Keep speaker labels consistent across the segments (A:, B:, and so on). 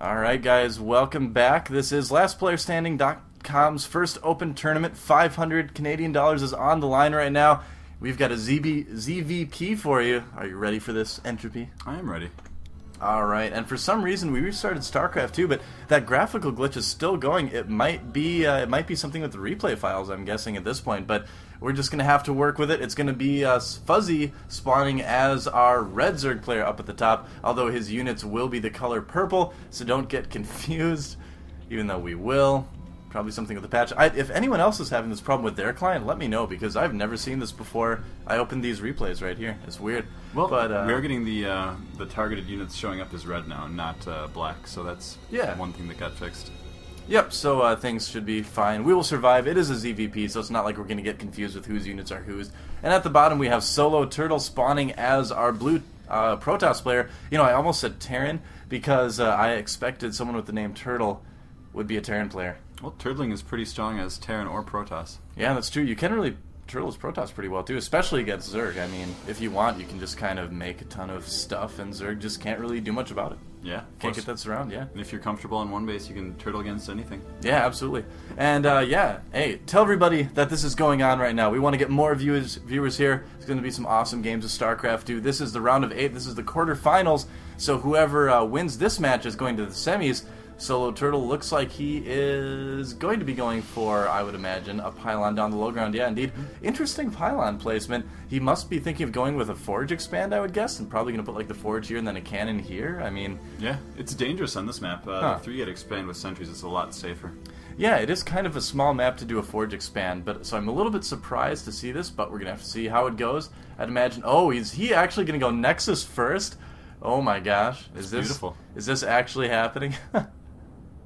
A: Alright guys, welcome back. This is LastPlayerStanding.com's first open tournament. 500 Canadian dollars is on the line right now. We've got a ZVP for you. Are you ready for this, Entropy?
B: I am ready.
A: Alright, and for some reason we restarted StarCraft 2, but that graphical glitch is still going. It might be something with the replay files, I'm guessing, at this point, but we're just going to have to work with it. It's going to be Fuzzy spawning as our red Zerg player up at the top, although his units will be the color purple, so don't get confused, even though we will. Probably something with the patch. If anyone else is having this problem with their client, let me know, because I've never seen this before. I opened these replays right here. It's weird.
B: Well,
A: but
B: we're getting the targeted units showing up as red now, not black, so that's one thing that got fixed.
A: Yep, so things should be fine. We will survive. It is a ZVP, so it's not like we're going to get confused with whose units are whose. And at the bottom we have Soloturtle spawning as our blue Protoss player. You know, I almost said Terran, because I expected someone with the name Turtle would be a Terran player.
B: Well, Turtling is pretty strong as Terran or Protoss.
A: Yeah, that's true. You can really Turtle as Protoss pretty well too, especially against Zerg. I mean, if you want, you can just kind of make a ton of stuff, and Zerg just can't really do much about it.
B: Yeah,
A: can't get that surround. Yeah,
B: and if you're comfortable on one base, you can turtle against anything.
A: Yeah, absolutely. And yeah, hey, tell everybody that this is going on right now. We want to get more viewers here. There's going to be some awesome games of StarCraft 2. This is the round of 8. This is the quarterfinals. So whoever wins this match is going to the semis. Soloturtle looks like he is going to be going for, I would imagine, a pylon down the low ground. Yeah, indeed. Interesting pylon placement. He must be thinking of going with a forge expand, I would guess, and probably going to put like the forge here and then a cannon here. I mean...
B: Yeah, it's dangerous on this map. The 3-gate expand with sentries is a lot safer.
A: Yeah, it is kind of a small map to do a forge expand, but so I'm a little bit surprised to see this, but we're going to have to see how it goes. I'd imagine... Oh, he actually going to go Nexus first? Oh my gosh. Is this beautiful? Is this actually happening?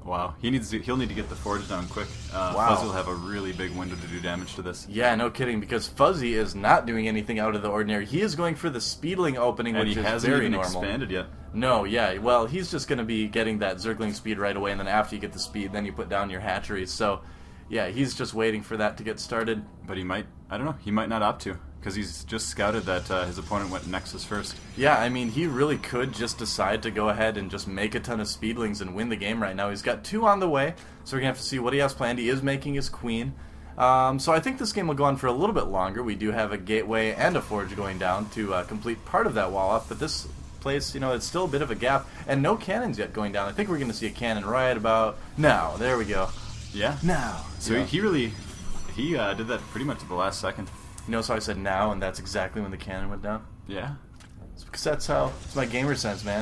B: Wow, he'll need to get the forge down quick. Fuzzy will have a really big window to do damage to this. Yeah,
A: no kidding, because Fuzzy is not doing anything out of the ordinary. He is going for the speedling opening, which is very normal. And he hasn't even
B: expanded yet.
A: No, yeah, well, he's just going to be getting that Zergling speed right away, and then after you get the speed, then you put down your hatcheries. So, yeah, he's just waiting for that to get started.
B: But he might, I don't know, he might not opt to, because he's just scouted that his opponent went Nexus first.
A: Yeah, I mean, he really could just decide to go ahead and just make a ton of speedlings and win the game right now. He's got 2 on the way, so we're going to have to see what he has planned. He is making his queen. So I think this game will go on for a little bit longer. We do have a gateway and a forge going down to complete part of that wall off, but this place, you know, it's still a bit of a gap, and no cannons yet going down. I think we're going to see a cannon right about now. There we go.
B: Yeah?
A: Now.
B: So yeah. He did that pretty much at the last second.
A: You know, so I said now, and that's exactly when the cannon went down.
B: Yeah.
A: It's because it's my gamer sense, man.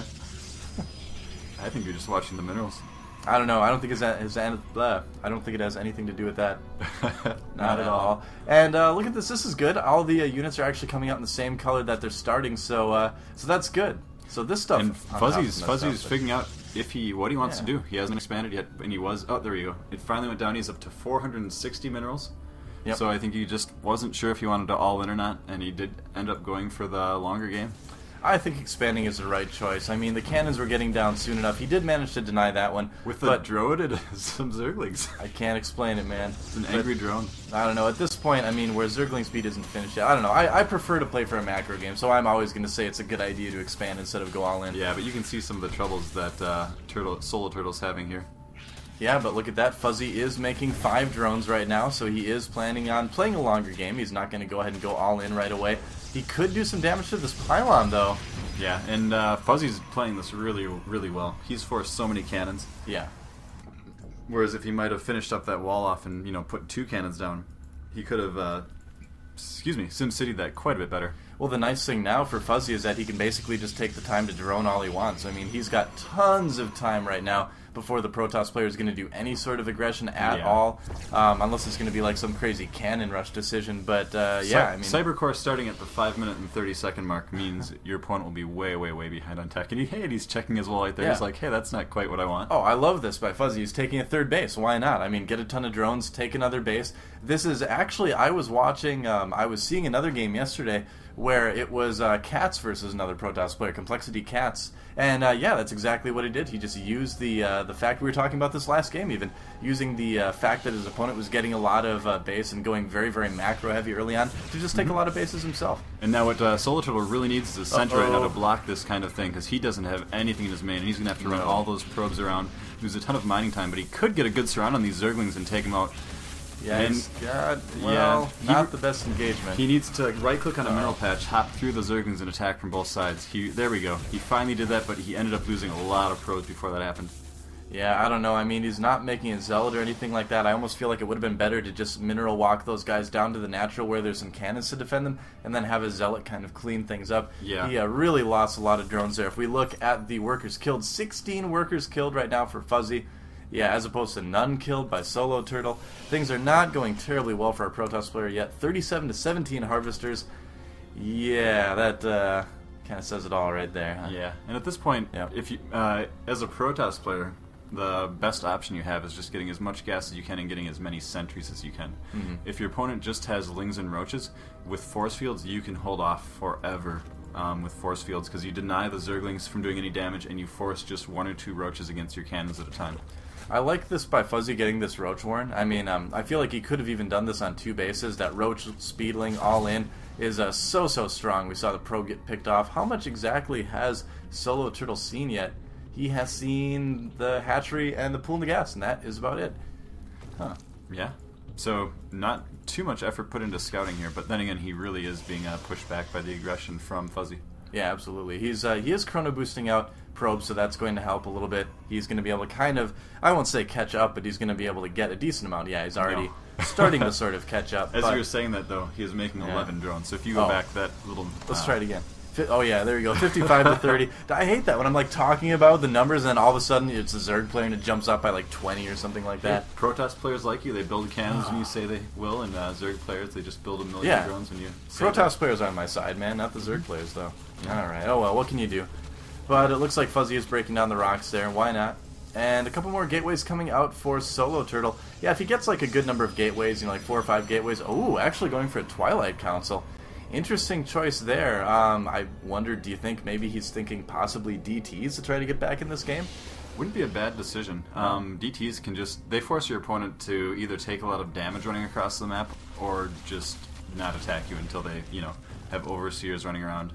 B: I think you're just watching the minerals.
A: I don't know. I don't think I don't think it has anything to do with that. Not at all. And look at this. This is good. All the units are actually coming out in the same color that they're starting, so that's good. So this stuff.
B: And Fuzzy's figuring out what he wants to do. He hasn't expanded yet, and he was. Oh, there you go. It finally went down. He's up to 460 minerals. Yep. So I think he just wasn't sure if he wanted to all in or not, and he did end up going for the longer game.
A: I think expanding is the right choice. I mean, the cannons were getting down soon enough. He did manage to deny that one.
B: With the Droid and some Zerglings.
A: I can't explain it, man.
B: It's an angry drone.
A: I don't know. At this point, I mean, where Zergling speed isn't finished yet, I don't know. I prefer to play for a macro game, so I'm always going to say it's a good idea to expand instead of go all in.
B: Yeah, but you can see some of the troubles that Soloturtle's having here.
A: Yeah, but look at that. Fuzzy is making 5 drones right now, so he is planning on playing a longer game. He's not going to go ahead and go all in right away. He could do some damage to this pylon, though.
B: Yeah, and Fuzzy's playing this really, really well. He's forced so many cannons.
A: Yeah.
B: Whereas if he might have finished up that wall off and, you know, put 2 cannons down, he could have, SimCity'd that quite a bit better.
A: Well, the nice thing now for Fuzzy is that he can basically just take the time to drone all he wants. I mean, he's got tons of time right now before the Protoss player is going to do any sort of aggression at all, unless it's going to be like some crazy cannon rush decision. But yeah, I mean,
B: Cybercore starting at the 5-minute and 30-second mark means your opponent will be way, way, way behind on tech. And he's checking his wall right there. Yeah. He's like, hey, that's not quite what I want.
A: Oh, I love this by Fuzzy. He's taking a 3rd base. Why not? I mean, get a ton of drones, take another base. This is actually, I was watching, I was seeing another game yesterday where it was Cats versus another Protoss player, Complexity Cats, and yeah, that's exactly what he did. He just used the the fact we were talking about this last game, even using the fact that his opponent was getting a lot of base and going very, very macro heavy early on to just take a lot of bases himself.
B: And now what Soloturtle really needs is a center right now to block this kind of thing, because he doesn't have anything in his main, and he's going to have to run all those probes around, lose a ton of mining time, but he could get a good surround on these Zerglings and take them out.
A: Yeah, he's got, well, not the best engagement.
B: He needs to right-click on a mineral patch, hop through the Zerglings, and attack from both sides. There we go. He finally did that, but he ended up losing a lot of probes before that happened.
A: Yeah, I don't know. I mean, he's not making a Zealot or anything like that. I almost feel like it would have been better to just mineral walk those guys down to the natural where there's some cannons to defend them, and then have a Zealot kind of clean things up.
B: Yeah.
A: He really lost a lot of drones there. If we look at the workers killed, 16 workers killed right now for Fuzzy. Yeah, as opposed to none killed by Soloturtle. Things are not going terribly well for our Protoss player yet. 37 to 17 harvesters. Yeah, that kind of says it all right there. Huh?
B: Yeah, and at this point, if you, as a Protoss player, the best option you have is just getting as much gas as you can and getting as many sentries as you can. If your opponent just has lings and roaches, with force fields you can hold off forever with force fields, because you deny the Zerglings from doing any damage and you force just 1 or 2 roaches against your cannons at a time.
A: I like this by Fuzzy getting this Roach Warren. I mean, I feel like he could have even done this on 2 bases. That Roach Speedling all in is so strong. We saw the probe get picked off. How much exactly has Soloturtle seen yet? He has seen the hatchery and the pool in the gas, and that is about it. Huh.
B: Yeah. So not too much effort put into scouting here, but then again, he really is being pushed back by the aggression from Fuzzy.
A: Yeah, absolutely. He is chrono boosting out probes, so that's going to help a little bit. He's going to be able to kind of, I won't say catch up, but he's going to be able to get a decent amount. Yeah, he's already starting to sort of catch up.
B: As you were saying that, though, he is making 11 drones. So if you go back that little...
A: Let's try it again. Oh yeah, there you go. 55 to 30. I hate that when I'm like talking about the numbers and then all of a sudden it's a Zerg player and it jumps up by like 20 or something like that.
B: Protoss players like you, they build cannons when you say they will, and Zerg players, they just build a million drones when you say
A: Protoss players are on my side, man, not the Zerg players though. Alright, oh well, what can you do? But it looks like Fuzzy is breaking down the rocks there, why not? And a couple more gateways coming out for Soloturtle. Yeah, if he gets like a good number of gateways, you know, like 4 or 5 gateways. Oh, actually going for a Twilight Council. Interesting choice there. I wonder, do you think maybe he's thinking possibly DTs to try to get back in this game?
B: Wouldn't be a bad decision. DTs can just, they force your opponent to either take a lot of damage running across the map or just not attack you until they, you know, have overseers running around.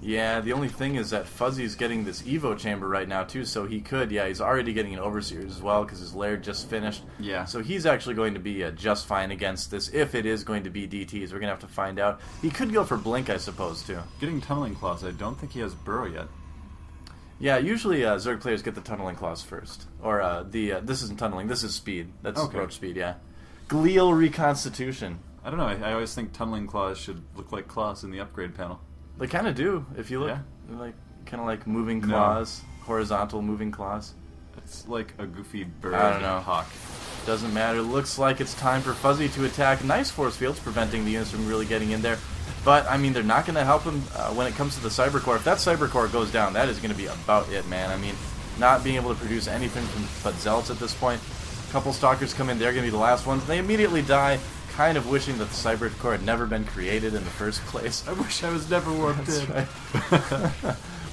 A: Yeah, the only thing is that Fuzzy's getting this Evo chamber right now too, so he could, he's already getting an overseer as well because his lair just finished.
B: Yeah.
A: So he's actually going to be just fine against this if it is going to be DTs. We're going to have to find out. He could go for Blink, I suppose, too.
B: Getting Tunneling Claws, I don't think he has Burrow yet.
A: Yeah, usually Zerg players get the Tunneling Claws first. Or this isn't Tunneling, this is Speed. That's Roach Speed, yeah. Glial Reconstitution.
B: I don't know, I always think Tunneling Claws should look like claws in the upgrade panel.
A: They kind of do, if you look. Yeah. Like kind of like moving claws, horizontal moving claws.
B: It's like a goofy bird.
A: I don't know.
B: Hawk.
A: Doesn't matter. Looks like it's time for Fuzzy to attack. Nice force fields preventing the units from really getting in there. But, I mean, they're not going to help him when it comes to the Cyber Core. If that Cyber Core goes down, that is going to be about it, man. I mean, not being able to produce anything but Zealots at this point. A couple Stalkers come in. They're going to be the last ones. They immediately die. Kind of wishing that the Cyber Core had never been created in the first place.
B: I wish I was never warped in.
A: Right.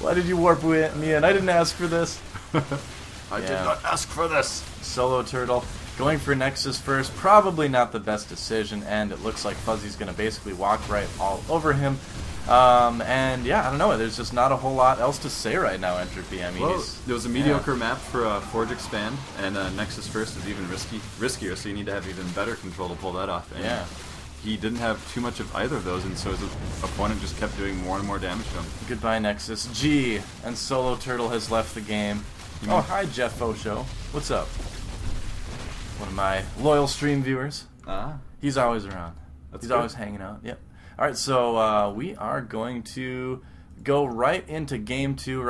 A: Why did you warp me in? I didn't ask for this.
B: I did not ask for this.
A: Soloturtle going for Nexus first. Probably not the best decision, and it looks like Fuzzy's going to basically walk right all over him. And yeah, I don't know. There's just not a whole lot else to say right now, Entropy. I mean,
B: there was a mediocre map for Forge Expand, and Nexus First is even riskier, so you need to have even better control to pull that off. And he didn't have too much of either of those, and so his opponent just kept doing more and more damage to him.
A: Goodbye, Nexus. G, and Soloturtle has left the game. Oh, hi, Jeff Osho. What's up? One of my loyal stream viewers. He's always around. He's always hanging out. Yep. Alright, so we are going to go right into Game 2.